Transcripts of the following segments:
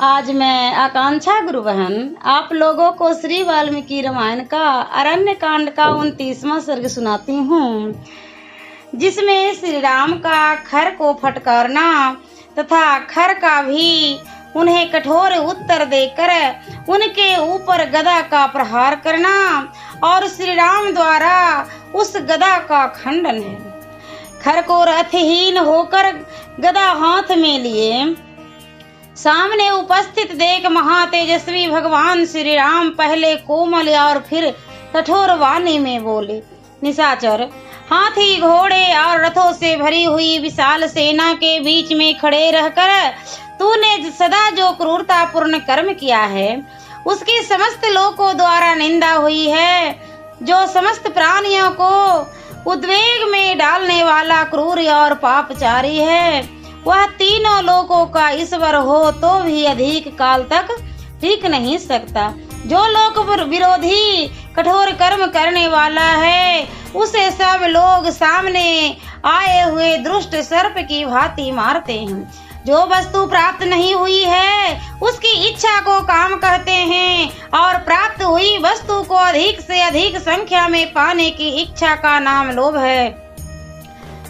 आज मैं आकांक्षा गुरु बहन आप लोगों को श्री वाल्मीकि रामायण का अरण्य कांड का 29वां सर्ग सुनाती हूँ, जिसमें श्री राम का खर को फटकारना तथा खर का भी उन्हें कठोर उत्तर देकर उनके ऊपर गदा का प्रहार करना और श्री राम द्वारा उस गदा का खंडन है। खर को रथहीन होकर गदा हाथ में लिए सामने उपस्थित देख महातेजस्वी भगवान श्री राम पहले कोमल और फिर कठोर वाणी में बोले, निशाचर, हाथी घोड़े और रथों से भरी हुई विशाल सेना के बीच में खड़े रहकर तूने सदा जो क्रूरतापूर्ण कर्म किया है उसकी समस्त लोगों द्वारा निंदा हुई है। जो समस्त प्राणियों को उद्वेग में डालने वाला क्रूर और पापचारी है, वह तीनों लोगों का ईश्वर हो तो भी अधिक काल तक टिक नहीं सकता। जो लोक विरोधी कठोर कर्म करने वाला है उसे सब लोग सामने आए हुए दुष्ट सर्प की भांति मारते हैं। जो वस्तु प्राप्त नहीं हुई है उसकी इच्छा को काम कहते हैं और प्राप्त हुई वस्तु को अधिक से अधिक संख्या में पाने की इच्छा का नाम लोभ है।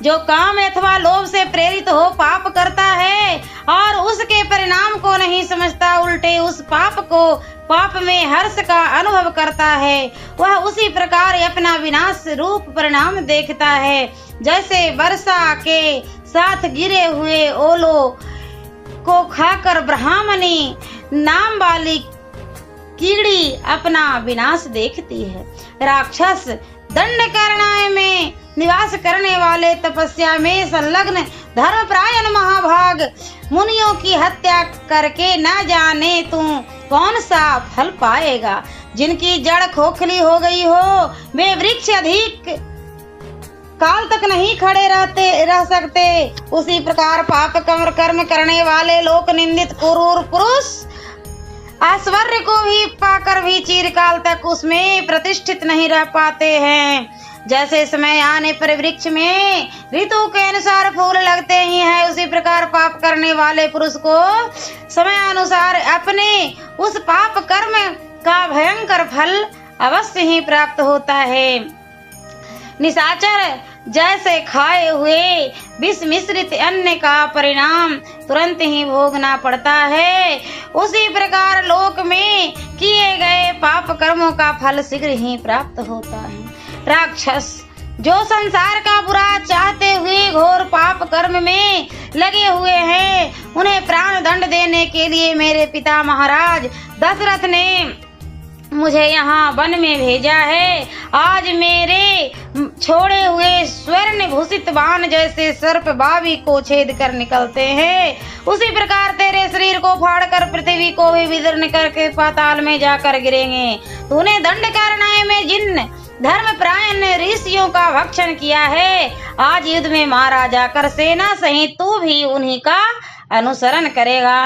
जो काम अथवा लोभ से प्रेरित हो पाप करता है और उसके परिणाम को नहीं समझता, उल्टे उस पाप में हर्ष का अनुभव करता है, वह उसी प्रकार अपना विनाश रूप परिणाम देखता है। जैसे वर्षा के साथ गिरे हुए ओलों को खाकर ब्राह्मणी नाम वाली कीड़ी अपना विनाश देखती है। राक्षस दंड करनाए में निवास करने वाले तपस्या में संलग्न धर्मपरायण महाभाग मुनियों की हत्या करके न जाने तू कौन सा फल पाएगा। जिनकी जड़ खोखली हो गई हो वे वृक्ष अधिक काल तक नहीं खड़े रह सकते। उसी प्रकार पाप कर्म करने वाले लोक निंदित क्रूर पुरुष ऐश्वर्य को भी पाकर भी चिरकाल तक उसमें प्रतिष्ठित नहीं रह पाते हैं। जैसे समय आने पर वृक्ष में ऋतु के अनुसार फूल लगते ही है, उसी प्रकार पाप करने वाले पुरुष को समय अनुसार अपने उस पाप कर्म का भयंकर फल अवश्य ही प्राप्त होता है। निशाचर, जैसे खाए हुए विष मिश्रित अन्न का परिणाम तुरंत ही भोगना पड़ता है, उसी प्रकार लोक में किए गए पाप कर्मों का फल शीघ्र ही प्राप्त होता है। राक्षस, जो संसार का बुरा चाहते हुए घोर पाप कर्म में लगे हुए हैं, उन्हें प्राण दंड देने के लिए मेरे पिता महाराज दशरथ ने मुझे यहाँ वन में भेजा है। आज मेरे छोड़े हुए स्वर्ण भूषित बाण जैसे सर्प बावी को छेद कर निकलते हैं, उसी प्रकार तेरे शरीर को फाड़कर पृथ्वी को भी विदीर्ण करके पाताल में जाकर गिरेंगे। तूने दंड करनाए में जिन धर्मपरायण ऋषियों का भक्षण किया है, आज युद्ध में मारा जाकर सेना सहित तू भी उन्हीं का अनुसरण करेगा।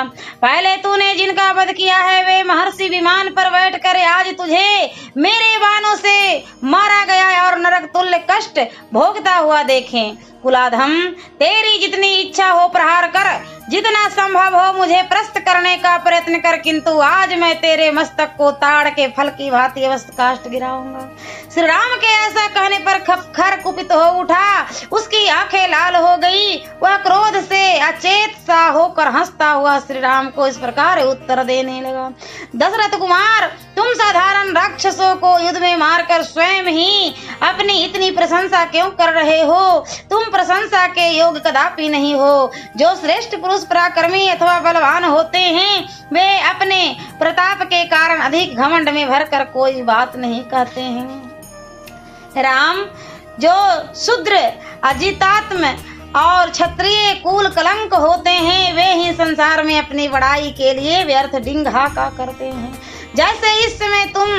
पहले तूने जिनका वध किया है वे महर्षि विमान पर बैठकर आज तुझे मेरे बाणों से मारा गया और नरक तुल्य कष्ट भोगता हुआ देखें। कुलाधम, तेरी जितनी इच्छा हो प्रहार कर, जितना संभव हो मुझे प्रस्त करने का प्रयत्न कर, किंतु आज मैं तेरे मस्तक को ताड़ के फल की भांति अवस्थ काष्ठ गिराऊंगा। श्री राम के ऐसा कहने पर खर कुपित हो उठा, उसकी आंखें लाल हो गई। वह क्रोध से अचेत सा होकर हंसता हुआ श्री राम को इस प्रकार उत्तर देने लगा, दशरथ कुमार, तुम साधारण राक्षसों को युद्ध में मारकर स्वयं ही अपनी इतनी प्रशंसा क्यों कर रहे हो? तुम प्रशंसा के योग कदापि नहीं हो। जो श्रेष्ठ पुरुष पराक्रमी अथवा बलवान होते हैं वे अपने प्रताप के कारण अधिक घमंड में भरकर कोई बात नहीं कहते हैं। राम, जो शूद्र अजितात्म और क्षत्रिय कुल कलंक होते हैं वे ही संसार में अपनी बड़ाई के लिए व्यर्थ डिंगहाका करते हैं। जैसे इस समय तुम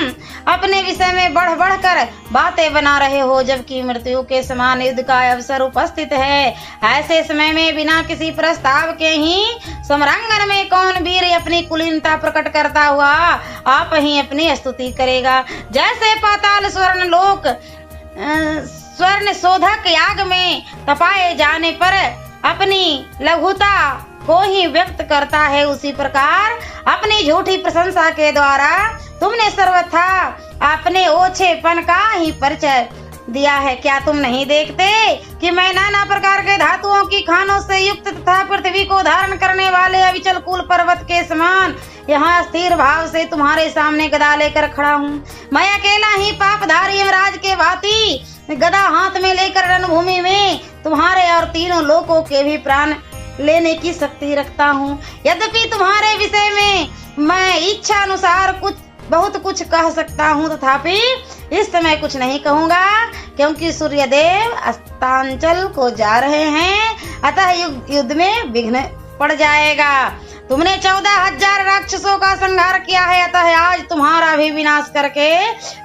अपने विषय में बढ़ बढ़कर बातें बना रहे हो, जबकि मृत्यु के समान युद्ध का अवसर उपस्थित है, ऐसे समय में बिना किसी प्रस्ताव के ही समरांगन में कौन वीर अपनी कुलीनता प्रकट करता हुआ आप ही अपनी स्तुति करेगा। जैसे पाताल स्वर्ण लोक स्वर्ण शोधक याग में तपाए जाने पर अपनी लघुता को ही व्यक्त करता है, उसी प्रकार अपनी झूठी प्रशंसा के द्वारा तुमने सर्वथा अपने ओछेपन का ही परिचय दिया है। क्या तुम नहीं देखते कि मैं नाना प्रकार के धातुओं की खानों से युक्त तथा पृथ्वी को धारण करने वाले अविचल कुल पर्वत के समान यहाँ स्थिर भाव से तुम्हारे सामने गदा लेकर खड़ा हूँ। मैं अकेला ही पापधारी यमराज के भांति गदा हाथ में लेकर रणभूमि में तुम्हारे और तीनों लोकों के भी प्राण लेने की शक्ति रखता हूँ। यद्यपि तुम्हारे विषय में मैं इच्छा अनुसार बहुत कुछ कह सकता हूँ, तथापि इस समय कुछ नहीं कहूँगा, क्योंकि सूर्यदेव अस्तांचल को जा रहे हैं, अतः युद्ध में विघ्न पड़ जाएगा। तुमने 14,000 राक्षसों का संहार किया है, अतः आज तुम्हारा भी विनाश करके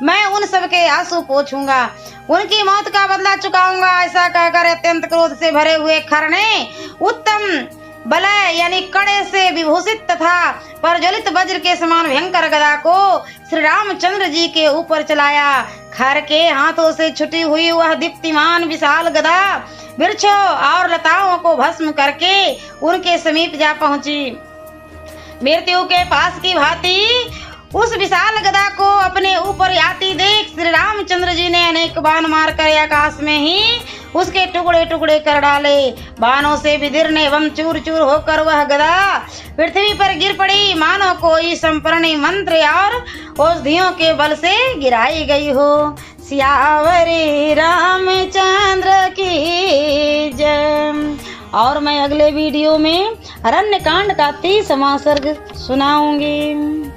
मैं उन सबके आंसू पोंछूंगा, उनकी मौत का बदला चुकाऊंगा। ऐसा कहकर अत्यंत क्रोध से भरे हुए खर ने उत्तम बलय यानी कड़े से विभूषित तथा प्रज्वलित वज्र के समान भयंकर गदा को श्री रामचंद्र जी के ऊपर चलाया। खर के हाथों से छुटी हुई वह दीप्तिमान विशाल गदा वृक्षों और लताओं को भस्म करके उनके समीप जा पहुंची। मृत्यु के पास की भांति उस विशाल गदा को अपने ऊपर आती देख श्री रामचंद्र जी ने अनेक बाण मारकर आकाश में ही उसके टुकड़े टुकड़े कर डाले। बाणों से विदीर्ण एवं चूर चूर होकर वह गदा पृथ्वी पर गिर पड़ी, मानो कोई संपूर्ण मंत्र और औषधियों के बल से गिराई गई हो। सियावरी रामचंद्र की जय। और मैं अगले वीडियो में अरण्य कांड का 30वां सर्ग सुनाऊंगी।